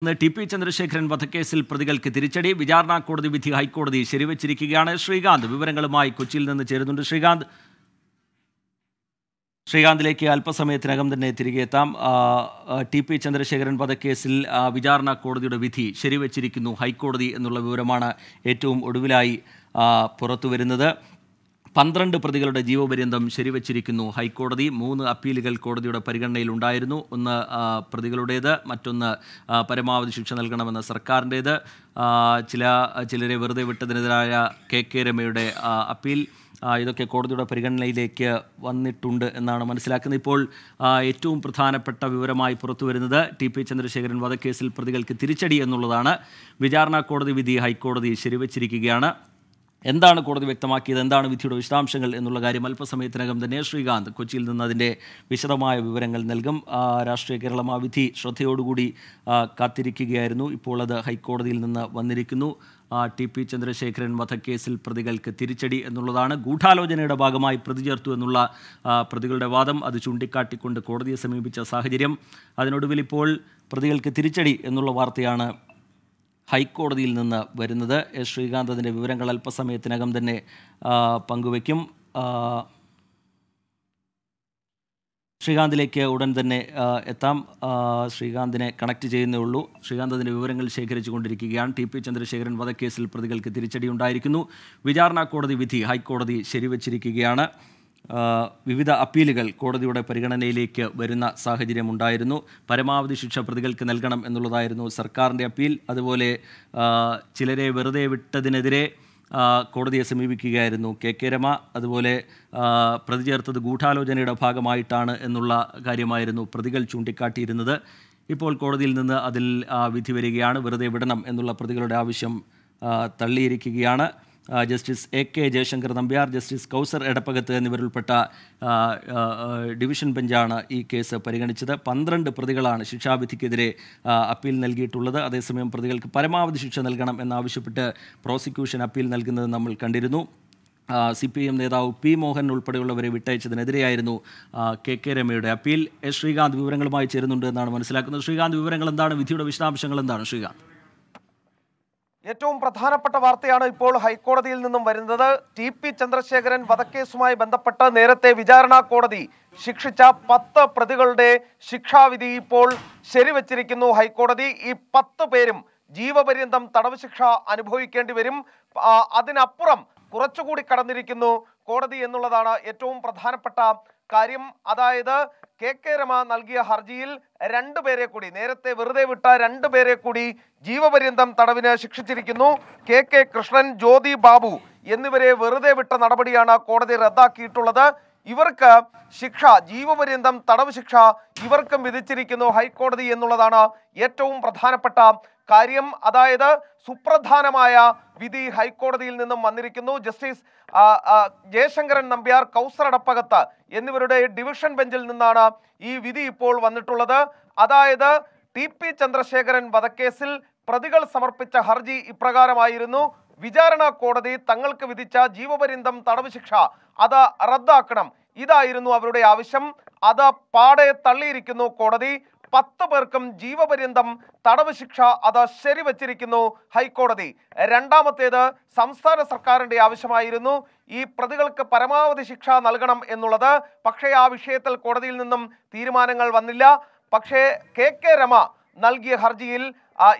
TP. Chandrasekharan വധക്കേസിൽ പ്രതികൾക്ക് തിരിച്ചടി. വിചാരണ കോടതി വിധി ഹൈക്കോടതി ശരിവച്ചിരിക്കുകയാണ്. ശ്രീകാന്ത് വിവരങ്ങളുമായി കൊച്ചിയിൽ നിന്ന് ചേരുന്നുണ്ട്. ശ്രീകാന്തിലേക്ക് അല്പസമയത്തിനകം തന്നെ തിരികെ എത്താം. ടി.പി. ചന്ദ്രശേഖരൻ വധക്കേസിൽ വിചാരണ കോടതിയുടെ വിധി ശരിവച്ചിരിക്കുന്നു ഹൈക്കോടതി എന്നുള്ള വിവരമാണ് ഏറ്റവും ഒടുവിലായി പുറത്തുവരുന്നത്. 12 പ്രതികളുടെ ജീവപര്യന്തം ശരിവച്ചിരിക്കുന്നു ഹൈക്കോടതി. 3 അപ്പീലുകൾ കോടതിയുടെ പരിഗണനയിലുണ്ടായിരുന്നു. ഒന്ന് പ്രതികളുടേത്, മറ്റൊന്ന് പരമാവധി ശിക്ഷ നൽകണമെന്ന സർക്കാരിൻ്റേത്, ചിലരെ വെറുതെ വിട്ടതിനെതിരായ കെ രമയുടെ അപ്പീൽ. ഇതൊക്കെ കോടതിയുടെ പരിഗണനയിലേക്ക് വന്നിട്ടുണ്ട് എന്നാണ് മനസ്സിലാക്കുന്നത്. ഇപ്പോൾ ഏറ്റവും പ്രധാനപ്പെട്ട വിവരമായി പുറത്തു വരുന്നത് ടി.പി. ചന്ദ്രശേഖരൻ വധക്കേസിൽ പ്രതികൾക്ക് തിരിച്ചടി എന്നുള്ളതാണ്. വിചാരണ കോടതി വിധി ഹൈക്കോടതി ശരിവച്ചിരിക്കുകയാണ്. എന്താണ് കോടതി വ്യക്തമാക്കിയത്, എന്താണ് വിധിയുടെ വിശദാംശങ്ങൾ എന്നുള്ള കാര്യം അല്പസമയത്തിനകം തന്നെ ശ്രീകാന്ത് കൊച്ചിയിൽ നിന്ന് അതിൻ്റെ വിശദമായ വിവരങ്ങൾ നൽകും. രാഷ്ട്രീയ കേരളം ആ വിധി ശ്രദ്ധയോടുകൂടി കാത്തിരിക്കുകയായിരുന്നു. ഇപ്പോൾ അത് ഹൈക്കോടതിയിൽ നിന്ന് വന്നിരിക്കുന്നു. ടി.പി. ചന്ദ്രശേഖരൻ വധക്കേസിൽ പ്രതികൾക്ക് തിരിച്ചടി എന്നുള്ളതാണ്. ഗൂഢാലോചനയുടെ ഭാഗമായി പ്രതി ചേർത്തു എന്നുള്ള പ്രതികളുടെ വാദം അത് ചൂണ്ടിക്കാട്ടിക്കൊണ്ട് കോടതിയെ സമീപിച്ച സാഹചര്യം. അതിനൊടുവിൽ ഇപ്പോൾ പ്രതികൾക്ക് തിരിച്ചടി എന്നുള്ള വാർത്തയാണ് ഹൈക്കോടതിയിൽ നിന്ന് വരുന്നത്. ശ്രീകാന്ത് അതിൻ്റെ വിവരങ്ങൾ അല്പസമയത്തിനകം തന്നെ പങ്കുവയ്ക്കും. ശ്രീകാന്തിലേക്ക് ഉടൻ തന്നെ എത്താം. ശ്രീകാന്തിനെ കണക്ട് ചെയ്യുന്നേ ഉള്ളൂ. ശ്രീകാന്ത് അതിൻ്റെ വിവരങ്ങൾ ശേഖരിച്ചു കൊണ്ടിരിക്കുകയാണ്. ടി.പി. ചന്ദ്രശേഖരൻ വധക്കേസിൽ പ്രതികൾക്ക് തിരിച്ചടി ഉണ്ടായിരിക്കുന്നു. വിചാരണ കോടതി വിധി ഹൈക്കോടതി ശരിവച്ചിരിക്കുകയാണ്. വിവിധ അപ്പീലുകൾ കോടതിയുടെ പരിഗണനയിലേക്ക് വരുന്ന സാഹചര്യമുണ്ടായിരുന്നു. പരമാവധി ശിക്ഷ പ്രതികൾക്ക് നൽകണം എന്നുള്ളതായിരുന്നു സർക്കാരിൻ്റെ അപ്പീൽ. അതുപോലെ ചിലരെ വെറുതെ വിട്ടതിനെതിരെ കോടതിയെ സമീപിക്കുകയായിരുന്നു കെ രമ. അതുപോലെ പ്രതി ചേർത്തത് ഗൂഢാലോചനയുടെ ഭാഗമായിട്ടാണ് എന്നുള്ള കാര്യമായിരുന്നു പ്രതികൾ ചൂണ്ടിക്കാട്ടിയിരുന്നത്. ഇപ്പോൾ കോടതിയിൽ നിന്ന് അതിൽ വിധി വരികയാണ്. വെറുതെ വിടണം എന്നുള്ള പ്രതികളുടെ ആവശ്യം തള്ളിയിരിക്കുകയാണ്. Justice A K. Jayasankar Nambiar, justice Kauser Edappagath എന്നിവരുൾപ്പെട്ട ഡിവിഷൻ ബെഞ്ചാണ് ഈ കേസ് പരിഗണിച്ചത്. 12 പ്രതികളാണ് ശിക്ഷാവിധിക്കെതിരെ അപ്പീൽ നൽകിയിട്ടുള്ളത്. അതേസമയം പ്രതികൾക്ക് പരമാവധി ശിക്ഷ നൽകണം എന്നാവശ്യപ്പെട്ട് പ്രോസിക്യൂഷൻ അപ്പീൽ നൽകുന്നത് നമ്മൾ കണ്ടിരുന്നു. CPIM നേതാവ് പി മോഹൻ ഉൾപ്പെടെയുള്ളവരെ വിട്ടയച്ചതിനെതിരെയായിരുന്നു കെ രമയുടെ അപ്പീൽ. ശ്രീകാന്ത് വിവരങ്ങളുമായി ചേരുന്നുണ്ട് എന്നാണ് മനസ്സിലാക്കുന്നത്. ശ്രീകാന്ത്, വിവരങ്ങൾ എന്താണ്? വിധിയുടെ വിശദാംശങ്ങൾ എന്താണ് ശ്രീകാന്ത്? ഏറ്റവും പ്രധാനപ്പെട്ട വാർത്തയാണ് ഇപ്പോൾ ഹൈക്കോടതിയിൽ നിന്നും വരുന്നത്. ടി.പി. ചന്ദ്രശേഖരൻ വധക്കേസുമായി ബന്ധപ്പെട്ട് നേരത്തെ വിചാരണ കോടതി ശിക്ഷിച്ച 10 പ്രതികളുടെ ശിക്ഷാവിധി ഇപ്പോൾ ശരിവച്ചിരിക്കുന്നു ഹൈക്കോടതി. ഈ 10 പേരും ജീവപര്യന്തം തടവ് ശിക്ഷ അനുഭവിക്കേണ്ടി വരും. അതിനപ്പുറം കുറച്ചുകൂടി കടന്നിരിക്കുന്നു കോടതി എന്നുള്ളതാണ് ഏറ്റവും പ്രധാനപ്പെട്ട കാര്യം. അതായത് കെ രമ നൽകിയ ഹർജിയിൽ 2 പേരെ കൂടി, നേരത്തെ വെറുതെ വിട്ട 2 പേരെ കൂടി ജീവപര്യന്തം തടവിന് ശിക്ഷിച്ചിരിക്കുന്നു. കെ കൃഷ്ണൻ, ജ്യോതി ബാബു എന്നിവരെ വെറുതെ വിട്ട നടപടിയാണ് കോടതി റദ്ദാക്കിയിട്ടുള്ളത്. ഇവർക്ക് ശിക്ഷ, ജീവപര്യന്തം തടവ് ശിക്ഷ ഇവർക്കും വിധിച്ചിരിക്കുന്നു ഹൈക്കോടതി എന്നുള്ളതാണ് ഏറ്റവും പ്രധാനപ്പെട്ട കാര്യം. അതായത് സുപ്രധാനമായ വിധി ഹൈക്കോടതിയിൽ നിന്നും വന്നിരിക്കുന്നു. ജസ്റ്റിസ് ജയശങ്കരൻ നമ്പ്യാർ, കൗസർ എടപ്പകത്ത് എന്നിവരുടെ ഡിവിഷൻ ബെഞ്ചിൽ നിന്നാണ് ഈ വിധി ഇപ്പോൾ വന്നിട്ടുള്ളത്. അതായത് ടി.പി. ചന്ദ്രശേഖരൻ വധക്കേസിൽ പ്രതികൾ സമർപ്പിച്ച ഹർജി ഇപ്രകാരമായിരുന്നു: വിചാരണ കോടതി തങ്ങൾക്ക് വിധിച്ച ജീവപര്യന്തം തടവ് ശിക്ഷ അത് റദ്ദാക്കണം. ഇതായിരുന്നു അവരുടെ ആവശ്യം. അത് പാടെ തള്ളിയിരിക്കുന്നു കോടതി. 10 പേർക്കും ജീവപര്യന്തം തടവ് ശിക്ഷ അത് ശരിവച്ചിരിക്കുന്നു ഹൈക്കോടതി. രണ്ടാമത്തേത് സംസ്ഥാന സർക്കാരിന്റെ ആവശ്യമായിരുന്നു ഈ പ്രതികൾക്ക് പരമാവധി ശിക്ഷ നൽകണം എന്നുള്ളത്. പക്ഷേ ആ വിഷയത്തിൽ കോടതിയിൽ നിന്നും തീരുമാനങ്ങൾ വന്നില്ല. പക്ഷേ കെ രമ നൽകിയ ഹർജിയിൽ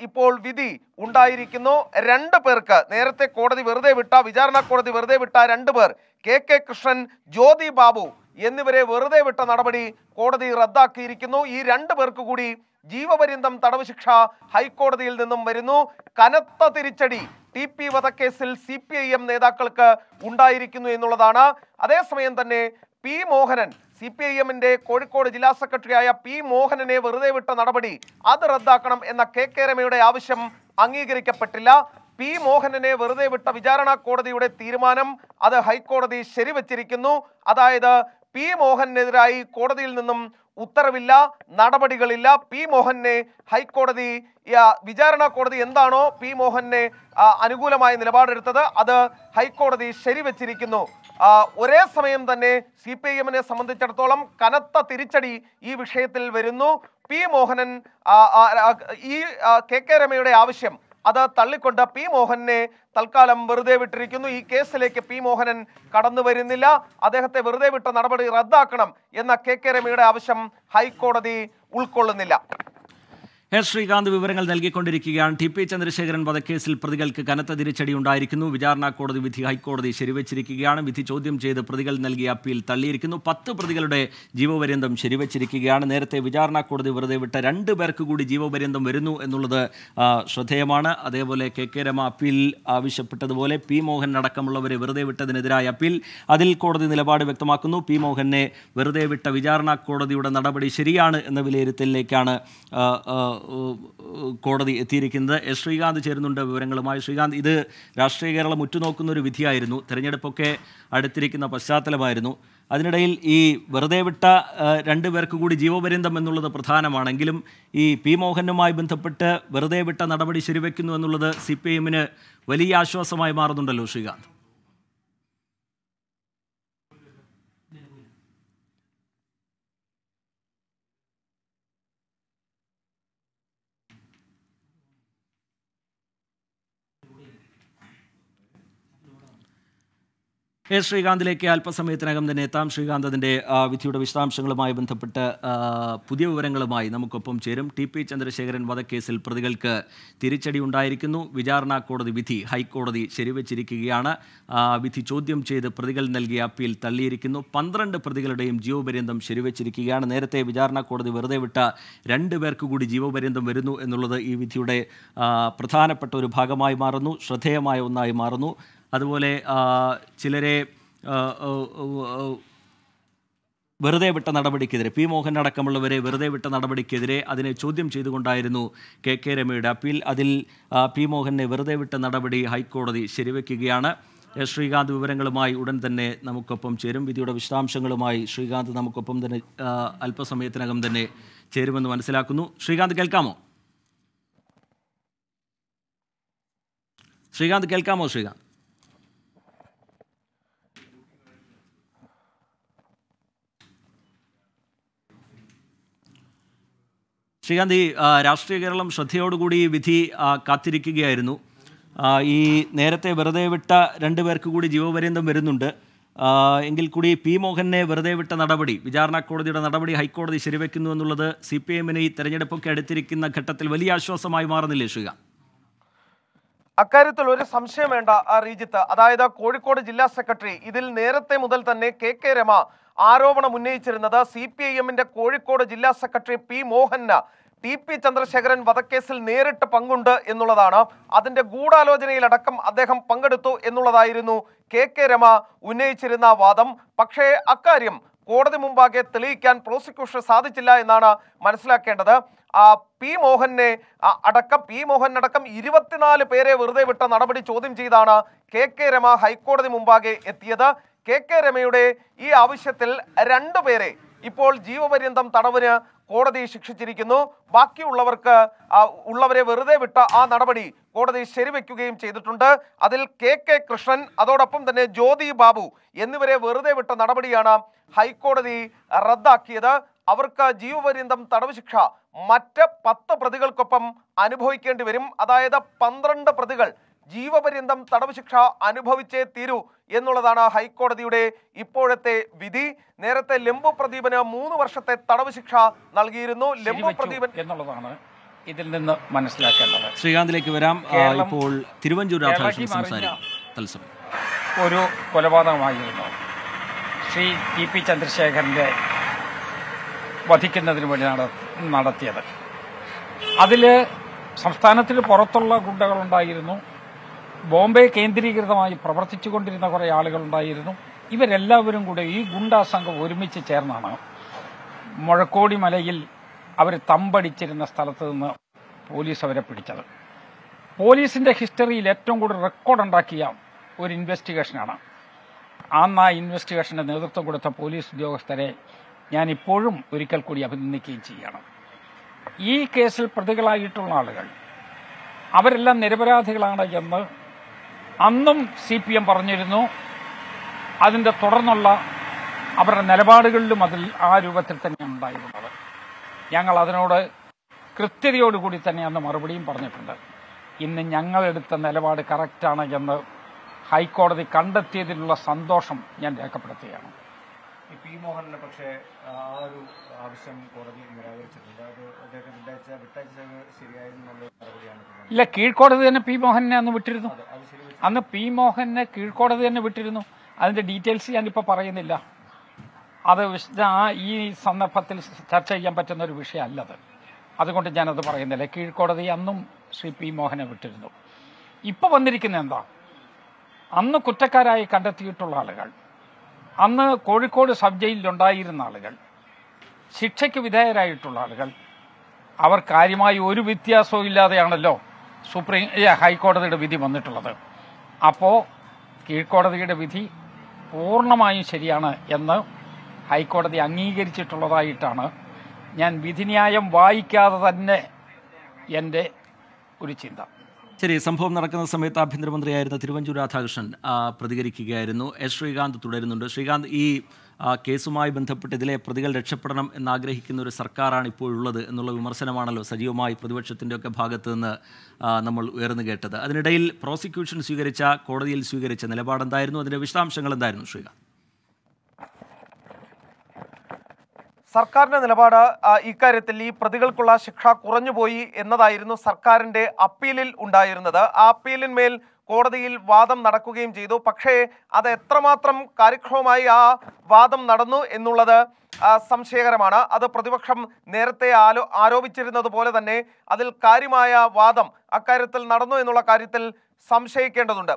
ഇപ്പോൾ വിധി ഉണ്ടായിരിക്കുന്നു. 2 പേർക്ക്, നേരത്തെ കോടതി വെറുതെ വിട്ട, വിചാരണ കോടതി വെറുതെ വിട്ട 2 പേർ, കെ കൃഷ്ണൻ, ജ്യോതി ബാബു എന്നിവരെ വെറുതെ വിട്ട നടപടി കോടതി റദ്ദാക്കിയിരിക്കുന്നു. ഈ 2 പേർക്ക് കൂടി ജീവപര്യന്തം തടവ് ശിക്ഷ ഹൈക്കോടതിയിൽ നിന്നും വരുന്നു. കനത്ത തിരിച്ചടി ടി.പി. വധക്കേസിൽ CPIM നേതാക്കൾക്ക് ഉണ്ടായിരിക്കുന്നു എന്നുള്ളതാണ്. അതേസമയം തന്നെ പി മോഹനൻ, CPIMന്റെ കോഴിക്കോട് ജില്ലാ സെക്രട്ടറിയായ പി മോഹനനെ വെറുതെ വിട്ട നടപടി അത് റദ്ദാക്കണം എന്ന കെ രമയുടെ ആവശ്യം അംഗീകരിക്കപ്പെട്ടില്ല. പി മോഹനനെ വെറുതെ വിട്ട വിചാരണ കോടതിയുടെ തീരുമാനം അത് ഹൈക്കോടതി ശരിവച്ചിരിക്കുന്നു. അതായത് പി മോഹനെതിരായി കോടതിയിൽ നിന്നും ഉത്തരവില്ല, നടപടികളില്ല. പി മോഹനെ ഹൈക്കോടതി, വിചാരണ കോടതി എന്താണോ പി മോഹനെ അനുകൂലമായ നിലപാടെടുത്തത് അത് ഹൈക്കോടതി ശരിവച്ചിരിക്കുന്നു. ഒരേ സമയം തന്നെ CPIMനെ സംബന്ധിച്ചിടത്തോളം കനത്ത തിരിച്ചടി ഈ വിഷയത്തിൽ വരുന്നു. പി മോഹനൻ ഈ കെ രമയുടെ ആവശ്യം അത് തള്ളിക്കൊണ്ട് പി മോഹനെ തൽക്കാലം വെറുതെ വിട്ടിരിക്കുന്നു. ഈ കേസിലേക്ക് പി മോഹനൻ കടന്നു വരുന്നില്ല. അദ്ദേഹത്തെ വെറുതെ വിട്ട നടപടി റദ്ദാക്കണം എന്ന കെ രമയുടെ ആവശ്യം ഹൈക്കോടതി ഉൾക്കൊള്ളുന്നില്ല. എസ് ശ്രീകാന്ത് വിവരങ്ങൾ നൽകിക്കൊണ്ടിരിക്കുകയാണ്. ടി പി ചന്ദ്രശേഖരൻ വധക്കേസിൽ പ്രതികൾക്ക് കനത്ത തിരിച്ചടി ഉണ്ടായിരിക്കുന്നു. വിചാരണ കോടതി വിധി ഹൈക്കോടതി ശരിവച്ചിരിക്കുകയാണ്. വിധി ചോദ്യം ചെയ്ത് പ്രതികൾ നൽകിയ അപ്പീൽ തള്ളിയിരിക്കുന്നു. 10 പ്രതികളുടെ ജീവപര്യന്തം ശരിവച്ചിരിക്കുകയാണ്. നേരത്തെ വിചാരണ കോടതി വെറുതെ വിട്ട 2 പേർക്ക് കൂടി ജീവപര്യന്തം വരുന്നു എന്നുള്ളത് ശ്രദ്ധേയമാണ്. അതേപോലെ കെ രമ അപ്പീൽ ആവശ്യപ്പെട്ടതുപോലെ പി മോഹൻ അടക്കമുള്ളവരെ വെറുതെ വിട്ടതിനെതിരായ അപ്പീൽ, അതിൽ കോടതി നിലപാട് വ്യക്തമാക്കുന്നു. പി മോഹനെ വെറുതെ വിട്ട വിചാരണ കോടതിയുടെ നടപടി ശരിയാണ് എന്ന വിലയിരുത്തലിലേക്കാണ് കോടതി എത്തിയിരിക്കുന്നത്. എസ് ശ്രീകാന്ത് ചേരുന്നുണ്ട് വിവരങ്ങളുമായി. ശ്രീകാന്ത്, ഇത് രാഷ്ട്രീയ കേരളം ഉറ്റുനോക്കുന്ന ഒരു വിധിയായിരുന്നു. തെരഞ്ഞെടുപ്പൊക്കെ അടുത്തിരിക്കുന്ന പശ്ചാത്തലമായിരുന്നു. അതിനിടയിൽ ഈ വെറുതെ വിട്ട 2 പേർക്ക് കൂടി ജീവപര്യന്തം എന്നുള്ളത് പ്രധാനമാണെങ്കിലും ഈ പി മോഹനുമായി ബന്ധപ്പെട്ട് വെറുതെ വിട്ട നടപടി ശരിവെക്കുന്നു എന്നുള്ളത് CPIM-ന് വലിയ ആശ്വാസമായി മാറുന്നുണ്ടല്ലോ ശ്രീകാന്ത്. എസ് ശ്രീകാന്തിലേക്ക് അല്പസമയത്തിനകം തന്നെ എത്താം. ശ്രീകാന്ത് അതിൻ്റെ വിധിയുടെ വിശദാംശങ്ങളുമായി ബന്ധപ്പെട്ട് പുതിയ വിവരങ്ങളുമായി നമുക്കൊപ്പം ചേരും. ടി പി ചന്ദ്രശേഖരൻ വധക്കേസിൽ പ്രതികൾക്ക് തിരിച്ചടി ഉണ്ടായിരിക്കുന്നു. വിചാരണ കോടതി വിധി ഹൈക്കോടതി ശരിവച്ചിരിക്കുകയാണ്. വിധി ചോദ്യം ചെയ്ത് പ്രതികൾ നൽകിയ അപ്പീൽ തള്ളിയിരിക്കുന്നു. 12 പ്രതികളുടെയും ജീവപര്യന്തം ശരിവച്ചിരിക്കുകയാണ്. നേരത്തെ വിചാരണ കോടതി വെറുതെ വിട്ട 2 പേർക്ക് കൂടി ജീവപര്യന്തം വരുന്നു എന്നുള്ളത് ഈ വിധിയുടെ പ്രധാനപ്പെട്ട ഒരു ഭാഗമായി മാറുന്നു, ശ്രദ്ധേയമായ ഒന്നായി മാറുന്നു. അതുപോലെ ചിലരെ വെറുതെ വിട്ട നടപടിക്കെതിരെ, പി മോഹൻ അടക്കമുള്ളവരെ വെറുതെ വിട്ട നടപടിക്കെതിരെ അതിനെ ചോദ്യം ചെയ്തുകൊണ്ടായിരുന്നു കെ രമയുടെ അപ്പീൽ. അതിൽ പി മോഹനെ വെറുതെ വിട്ട നടപടി ഹൈക്കോടതി ശരിവെക്കുകയാണ്. ശ്രീകാന്ത് വിവരങ്ങളുമായി ഉടൻ തന്നെ നമുക്കൊപ്പം ചേരും. വിധിയുടെ വിശദാംശങ്ങളുമായി ശ്രീകാന്ത് നമുക്കൊപ്പം തന്നെ അല്പസമയത്തിനകം തന്നെ ചേരുമെന്ന് മനസ്സിലാക്കുന്നു. ശ്രീകാന്ത് കേൾക്കാമോ? ശ്രീകാന്ത് കേൾക്കാമോ? ശ്രീകാന്ത് ശ്രീകാന്ത്, ഈ രാഷ്ട്രീയ കേരളം ശ്രദ്ധയോടുകൂടി ഈ വിധി കാത്തിരിക്കുകയായിരുന്നു. ഈ നേരത്തെ വെറുതെ വിട്ട 2 പേർക്ക് കൂടി ജീവപര്യന്തം വരുന്നുണ്ട് എങ്കിൽ കൂടി പി മോഹനെ വെറുതെ വിട്ട നടപടി, വിചാരണ കോടതിയുടെ നടപടി ഹൈക്കോടതി ശരിവെക്കുന്നു എന്നുള്ളത് CPIM-ന് ഈ തെരഞ്ഞെടുപ്പൊക്കെ അടുത്തിരിക്കുന്ന ഘട്ടത്തിൽ വലിയ ആശ്വാസമായി മാറുന്നില്ലേ ശ്രീകാന്ത്? അക്കാര്യത്തിൽ ഒരു സംശയം വേണ്ട റീജിത്ത്. അതായത് കോഴിക്കോട് ജില്ലാ സെക്രട്ടറി ഇതിൽ നേരത്തെ മുതൽ തന്നെ കെ രമ ആരോപണം ഉന്നയിച്ചിരുന്നത് CPIM-ന്റെ കോഴിക്കോട് ജില്ലാ secretary P Mohan T P Chandrasekharan വധക്കേസിൽ നേരിട്ട് പങ്കുണ്ട് എന്നുള്ളതാണ്. അതിന്റെ ഗൂഢാലോചനയിലടക്കം അദ്ദേഹം പങ്കെടുത്തു എന്നുള്ളതായിരുന്നു കെ രമ ഉന്നയിച്ചിരുന്ന വാദം. പക്ഷേ അക്കാര്യം കോടതി മുമ്പാകെ തെളിയിക്കാൻ പ്രോസിക്യൂഷന് സാധിച്ചില്ല എന്നാണ് മനസ്സിലാക്കേണ്ടത്. പി മോഹൻ അടക്കം 24 പേരെ വെറുതെ വിട്ട നടപടി ചോദ്യം ചെയ്താണ് കെ രമ ഹൈക്കോടതി മുമ്പാകെ എത്തിയത്. കെ രമയുടെ ഈ ആവശ്യത്തിൽ 2 പേരെ ഇപ്പോൾ ജീവപര്യന്തം തടവിന് കോടതി ശിക്ഷിച്ചിരിക്കുന്നു. ബാക്കിയുള്ളവരെ വെറുതെ വിട്ട ആ നടപടി കോടതി ശരിവെക്കുകയും ചെയ്തിട്ടുണ്ട്. അതിൽ കെ കൃഷ്ണൻ, അതോടൊപ്പം തന്നെ ജ്യോതി ബാബു എന്നിവരെ വെറുതെ വിട്ട നടപടിയാണ് ഹൈക്കോടതി റദ്ദാക്കിയത്. അവർക്ക് ജീവപര്യന്തം തടവ് ശിക്ഷ മറ്റ് 10 പ്രതികൾക്കൊപ്പം അനുഭവിക്കേണ്ടി വരും. അതായത് 12 പ്രതികൾ ജീവപര്യന്തം തടവ് ശിക്ഷ അനുഭവിച്ചേ തീരൂ എന്നുള്ളതാണ് ഹൈക്കോടതിയുടെ ഇപ്പോഴത്തെ വിധി. നേരത്തെ ലംബു പ്രദീപന് 3 വർഷത്തെ തടവ് ശിക്ഷ നൽകിയിരുന്നു. ലംബു പ്രദീപൻ എന്നുള്ളതാണ് ഇതിൽ നിന്ന് മനസ്സിലാക്കേണ്ടത്. ശ്രീകാന്തിലേക്ക് വരാം. ഇപ്പോൾ തിരുവഞ്ചൂർ രാധാകൃഷ്ണൻ സംസാരിക്കും. ഒരു കൊലപാതകമായിരുന്നു ശ്രീ ടി പി ചന്ദ്രശേഖരന്റെ വധിക്കുന്നതിന് വേണ്ടി നടത്തിയത്. അതിൽ സംസ്ഥാനത്തിന് പുറത്തുള്ള ഗുണ്ടകളുണ്ടായിരുന്നു, ബോംബെ കേന്ദ്രീകൃതമായി പ്രവർത്തിച്ചുകൊണ്ടിരുന്ന കുറേ ആളുകളുണ്ടായിരുന്നു. ഇവരെല്ലാവരും കൂടെ ഈ ഗുണ്ടാ സംഘം ഒരുമിച്ച് ചേർന്നാണ് മുഴക്കോടി മലയിൽ അവർ തമ്പടിച്ചിരുന്ന സ്ഥലത്ത് നിന്ന് പോലീസ് അവരെ പിടിച്ചത്. പോലീസിന്റെ ഹിസ്റ്ററിയിൽ ഏറ്റവും കൂടുതൽ റെക്കോർഡുണ്ടാക്കിയ ഒരു ഇൻവെസ്റ്റിഗേഷനാണ്. അന്ന് ആ ഇൻവെസ്റ്റിഗേഷന് നേതൃത്വം കൊടുത്ത പോലീസ് ഉദ്യോഗസ്ഥരെ ഞാൻ ഇപ്പോഴും ഒരിക്കൽ കൂടി അഭിനന്ദിക്കുകയും ചെയ്യണം. ഈ കേസിൽ പ്രതികളായിട്ടുള്ള ആളുകൾ അവരെല്ലാം നിരപരാധികളാണ് എന്ന് അന്നും CPM പറഞ്ഞിരുന്നു. അതിന്റെ തുടർന്നുള്ള അവരുടെ നിലപാടുകളിലും ആ രൂപത്തിൽ തന്നെയാണ് ഉണ്ടായിരുന്നത്. ഞങ്ങൾ അതിനോട് കൃത്യതയോടുകൂടി തന്നെ അന്ന് മറുപടിയും പറഞ്ഞിട്ടുണ്ട്. ഇന്ന് ഞങ്ങളെടുത്ത നിലപാട് കറക്റ്റാണ് എന്ന് ഹൈക്കോടതി കണ്ടെത്തിയതിലുള്ള സന്തോഷം ഞാൻ രേഖപ്പെടുത്തുകയാണ്. പി മോഹനന് പക്ഷേ ആ ഒരു ആവശ്യം കോടതി നിരാകരിച്ചിട്ടുണ്ട്. അത് അദ്ദേഹത്തെ വിട്ടയച്ചത് ശരിയായിരുന്നുള്ള മറുപടിയാണ്. ഇല്ല, കീഴ്ക്കോടതി തന്നെ പി മോഹനെ അന്ന് വിട്ടിരുന്നു. അന്ന് പി മോഹനെ കീഴ്ക്കോടതി തന്നെ വിട്ടിരുന്നു. അതിന്റെ ഡീറ്റെയിൽസ് ഞാനിപ്പോൾ പറയുന്നില്ല. അത് ഈ സന്ദർഭത്തിൽ ചർച്ച ചെയ്യാൻ പറ്റുന്ന ഒരു വിഷയമല്ലത്. അതുകൊണ്ട് ഞാനത് പറയുന്നില്ല. കീഴ്ക്കോടതി അന്നും ശ്രീ പി മോഹനെ വിട്ടിരുന്നു. ഇപ്പോൾ വന്നിരിക്കുന്ന എന്താ, അന്ന് കുറ്റക്കാരായി കണ്ടെത്തിയിട്ടുള്ള ആളുകൾ, അന്ന് കോഴിക്കോട് സബ് ജയിലിലുണ്ടായിരുന്ന ആളുകൾ, ശിക്ഷയ്ക്ക് വിധേയരായിട്ടുള്ള ആളുകൾ, അവർ കാര്യമായി ഒരു വ്യത്യാസവും ഇല്ലാതെയാണല്ലോ ഹൈക്കോടതിയുടെ വിധി വന്നിട്ടുള്ളത്. അപ്പോൾ കീഴ്ക്കോടതിയുടെ വിധി പൂർണ്ണമായും ശരിയാണ് എന്ന് ഹൈക്കോടതി അംഗീകരിച്ചിട്ടുള്ളതായിട്ടാണ് ഞാൻ വിധിന്യായം വായിക്കാതെ തന്നെ എൻ്റെ ഒരു ചിന്ത. ശരി, സംഭവം നടക്കുന്ന സമയത്ത് ആഭ്യന്തരമന്ത്രിയായിരുന്ന തിരുവഞ്ചൂർ രാധാകൃഷ്ണൻ പ്രതികരിക്കുകയായിരുന്നു. എസ് ശ്രീകാന്ത് തുടരുന്നുണ്ട്. ശ്രീകാന്ത്, ഈ കേസുമായി ബന്ധപ്പെട്ട് ഇതിലെ പ്രതികൾ രക്ഷപ്പെടണം എന്നാഗ്രഹിക്കുന്ന ഒരു സർക്കാരാണ് ഇപ്പോഴുള്ളത് എന്നുള്ള വിമർശനമാണല്ലോ സജീവമായി പ്രതിപക്ഷത്തിൻ്റെയൊക്കെ ഭാഗത്ത് നിന്ന് നമ്മൾ ഉയർന്നു കേട്ടത്. അതിനിടയിൽ പ്രോസിക്യൂഷൻ കോടതിയിൽ സ്വീകരിച്ച നിലപാടെന്തായിരുന്നു? അതിൻ്റെ വിശദാംശങ്ങൾ എന്തായിരുന്നു ശ്രീകാന്ത്? സർക്കാരിന്റെ നിലപാട് ഇക്കാര്യത്തിൽ ഈ പ്രതികൾക്കുള്ള ശിക്ഷ കുറഞ്ഞുപോയി എന്നതായിരുന്നു സർക്കാരിന്റെ അപ്പീലിൽ ഉണ്ടായിരുന്നത്. ആ അപ്പീലിന്മേൽ കോടതിയിൽ വാദം നടക്കുകയും ചെയ്തു. പക്ഷേ അത് എത്രമാത്രം കാര്യക്ഷമമായി ആ വാദം നടന്നു എന്നുള്ളത് സംശയകരമാണ്. അത് പ്രതിപക്ഷം നേരത്തെ ആരോപിച്ചിരുന്നത് പോലെ തന്നെ അതിൽ കാര്യമായ വാദം അക്കാര്യത്തിൽ നടന്നു എന്നുള്ള കാര്യത്തിൽ സംശയിക്കേണ്ടതുണ്ട്.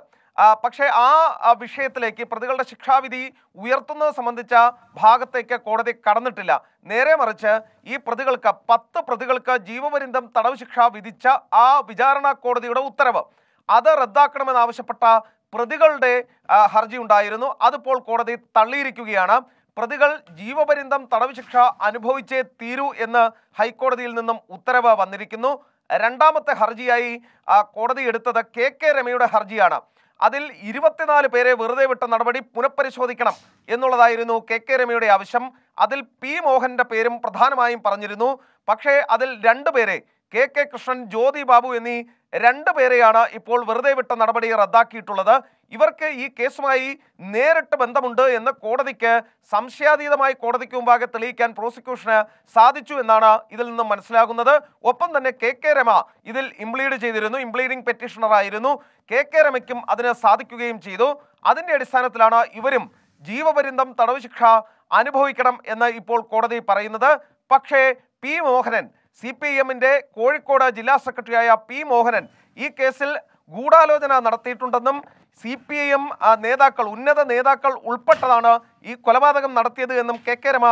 പക്ഷേ ആ വിഷയത്തിലേക്ക്, പ്രതികളുടെ ശിക്ഷാവിധി ഉയർത്തുന്നത് സംബന്ധിച്ച ഭാഗത്തേക്ക് കോടതി കടന്നിട്ടില്ല. നേരെ മറിച്ച് ഈ പ്രതികൾക്ക് 10 പ്രതികൾക്ക് ജീവപര്യന്തം തടവ് ശിക്ഷ വിധിച്ച ആ വിചാരണ കോടതിയുടെ ഉത്തരവ് അത് റദ്ദാക്കണമെന്നാവശ്യപ്പെട്ട പ്രതികളുടെ ഹർജി ഉണ്ടായിരുന്നു. അതിപ്പോൾ കോടതി തള്ളിയിരിക്കുകയാണ്. പ്രതികൾ ജീവപര്യന്തം തടവ് ശിക്ഷ അനുഭവിച്ചേ തീരൂ എന്ന് ഹൈക്കോടതിയിൽ നിന്നും ഉത്തരവ് വന്നിരിക്കുന്നു. രണ്ടാമത്തെ ഹർജിയായി കോടതി എടുത്തത് കെ രമയുടെ ഹർജിയാണ്. അതിൽ 24 പേരെ വെറുതെ വിട്ട നടപടി പുനഃപരിശോധിക്കണം എന്നുള്ളതായിരുന്നു കെ രമയുടെ ആവശ്യം. അതിൽ പി മോഹന്റെ പേരും പ്രധാനമായും പറഞ്ഞിരുന്നു. പക്ഷേ അതിൽ 2 പേരെ, കെ കൃഷ്ണൻ, ജ്യോതി ബാബു എന്നീ 2 പേരെയാണ് ഇപ്പോൾ വെറുതെ വിട്ട നടപടി റദ്ദാക്കിയിട്ടുള്ളത്. ഇവർക്ക് ഈ കേസുമായി നേരിട്ട് ബന്ധമുണ്ട് എന്ന് കോടതിക്ക് സംശയാതീതമായി കോടതിക്ക് മുമ്പാകെ തെളിയിക്കാൻ പ്രോസിക്യൂഷന് സാധിച്ചു എന്നാണ് ഇതിൽ നിന്നും മനസ്സിലാകുന്നത്. ഒപ്പം തന്നെ കെ രമ ഇതിൽ ഇംപ്ലീഡ് ചെയ്തിരുന്നു, ഇംപ്ലീഡിംഗ് പെറ്റീഷണർ ആയിരുന്നു. കെ രമയ്ക്കും അതിന് സാധിക്കുകയും ചെയ്തു. അതിൻ്റെ അടിസ്ഥാനത്തിലാണ് ഇവരും ജീവപര്യന്തം തടവ് ശിക്ഷ അനുഭവിക്കണം എന്ന് ഇപ്പോൾ കോടതി പറയുന്നത്. പക്ഷേ പി മോഹനൻ, CPIMന്റെ കോഴിക്കോട് ജില്ലാ സെക്രട്ടറിയായ പി മോഹനൻ ഈ കേസിൽ ഗൂഢാലോചന നടത്തിയിട്ടുണ്ടെന്നും CPIM നേതാക്കൾ, ഉന്നത നേതാക്കൾ ഉൾപ്പെട്ടതാണ് ഈ കൊലപാതകം നടത്തിയത് എന്നും കെ രമ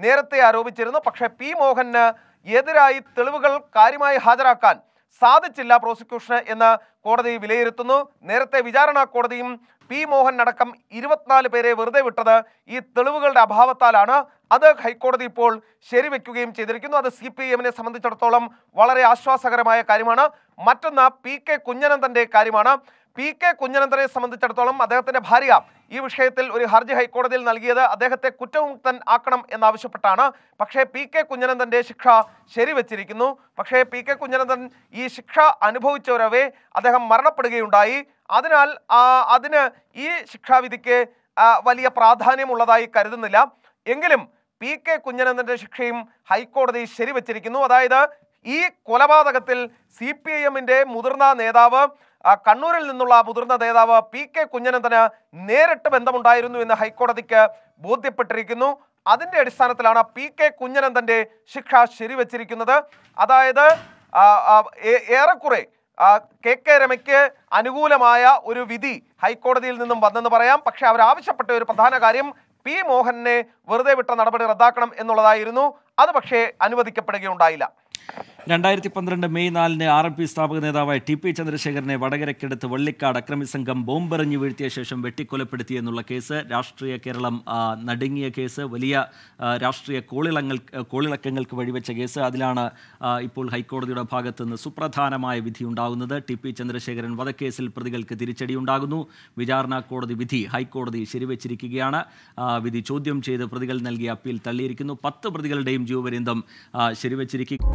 നേരത്തെ ആരോപിച്ചിരുന്നു. പക്ഷേ പി മോഹന് എതിരായി തെളിവുകൾ കാര്യമായി ഹാജരാക്കാൻ സാധിച്ചില്ല പ്രോസിക്യൂഷന് എന്ന് കോടതി വിലയിരുത്തുന്നു. നേരത്തെ വിചാരണ കോടതിയും പി മോഹൻ അടക്കം 24 പേരെ വെറുതെ വിട്ടത് ഈ തെളിവുകളുടെ അഭാവത്താലാണ്. അത് ഹൈക്കോടതി ഇപ്പോൾ ശരിവെക്കുകയും ചെയ്തിരിക്കുന്നു. അത് CPIMനെ സംബന്ധിച്ചിടത്തോളം വളരെ ആശ്വാസകരമായ കാര്യമാണ്. മറ്റൊന്ന് PK കുഞ്ഞനന്തന്റെ കാര്യമാണ്. PK കുഞ്ഞനന്തനെ സംബന്ധിച്ചിടത്തോളം അദ്ദേഹത്തിന്റെ ഭാര്യ ഈ വിഷയത്തിൽ ഒരു ഹർജി ഹൈക്കോടതിയിൽ നൽകിയത് അദ്ദേഹത്തെ കുറ്റമുക്തൻ ആക്കണം എന്നാവശ്യപ്പെട്ടാണ്. പക്ഷേ PK കുഞ്ഞനന്തന്റെ ശിക്ഷ ശരിവെച്ചിരിക്കുന്നു. പക്ഷേ PK കുഞ്ഞനന്തൻ ഈ ശിക്ഷ അനുഭവിച്ചവരവേ അദ്ദേഹം മരണപ്പെടുകയുണ്ടായി. അതിനാൽ അതിന് ഈ ശിക്ഷാവിധിക്ക് വലിയ പ്രാധാന്യമുള്ളതായി കരുതുന്നില്ല. എങ്കിലും PK കുഞ്ഞനന്തന്റെ ശിക്ഷയും ഹൈക്കോടതി ശരിവെച്ചിരിക്കുന്നു. അതായത് ഈ കൊലപാതകത്തിൽ CPIMന്റെ മുതിർന്ന നേതാവ്, കണ്ണൂരിൽ നിന്നുള്ള മുതിർന്ന നേതാവ് PK കുഞ്ഞനന്തന് നേരിട്ട് ബന്ധമുണ്ടായിരുന്നു എന്ന് ഹൈക്കോടതിക്ക് ബോധ്യപ്പെട്ടിരിക്കുന്നു. അതിന്റെ അടിസ്ഥാനത്തിലാണ് PK കുഞ്ഞനന്തന്റെ ശിക്ഷ ശരിവെച്ചിരിക്കുന്നത്. അതായത് ഏറെക്കുറെ കെ രമയ്ക്ക് അനുകൂലമായ ഒരു വിധി ഹൈക്കോടതിയിൽ നിന്നും വന്നെന്ന് പറയാം. പക്ഷെ അവരാവശ്യപ്പെട്ട ഒരു പ്രധാന കാര്യം പി മോഹനെ വെറുതെ വിട്ട നടപടി റദ്ദാക്കണം എന്നുള്ളതായിരുന്നു. അത് പക്ഷേ അനുവദിക്കപ്പെടുകയുണ്ടായില്ല. 2012 മെയ് 4 RMP സ്ഥാപക നേതാവായ ടി പി ചന്ദ്രശേഖരനെ വടകരയ്ക്കടുത്ത് വള്ളിക്കാട് അക്രമി സംഘം ബോംബെറിഞ്ഞു വീഴ്ത്തിയ ശേഷം വെട്ടിക്കൊലപ്പെടുത്തി എന്നുള്ള കേസ്, രാഷ്ട്രീയ കേരളം നടുങ്ങിയ കേസ്, വലിയ രാഷ്ട്രീയ കോളിളക്കങ്ങൾക്ക് വഴിവെച്ച കേസ്. അതിലാണ് ഇപ്പോൾ ഹൈക്കോടതിയുടെ ഭാഗത്തു നിന്ന് സുപ്രധാനമായ വിധി ഉണ്ടാകുന്നത്. ടി പി ചന്ദ്രശേഖരൻ വധക്കേസിൽ പ്രതികൾക്ക് തിരിച്ചടിയുണ്ടാകുന്നു. വിചാരണ കോടതി വിധി ഹൈക്കോടതി ശരിവെച്ചിരിക്കുകയാണ്. വിധി ചോദ്യം ചെയ്ത് പ്രതികൾ നൽകിയ അപ്പീൽ തള്ളിയിരിക്കുന്നു. 10 പ്രതികളുടെയും ജീവപര്യന്തം ശരിവെച്ചിരിക്കുന്നു.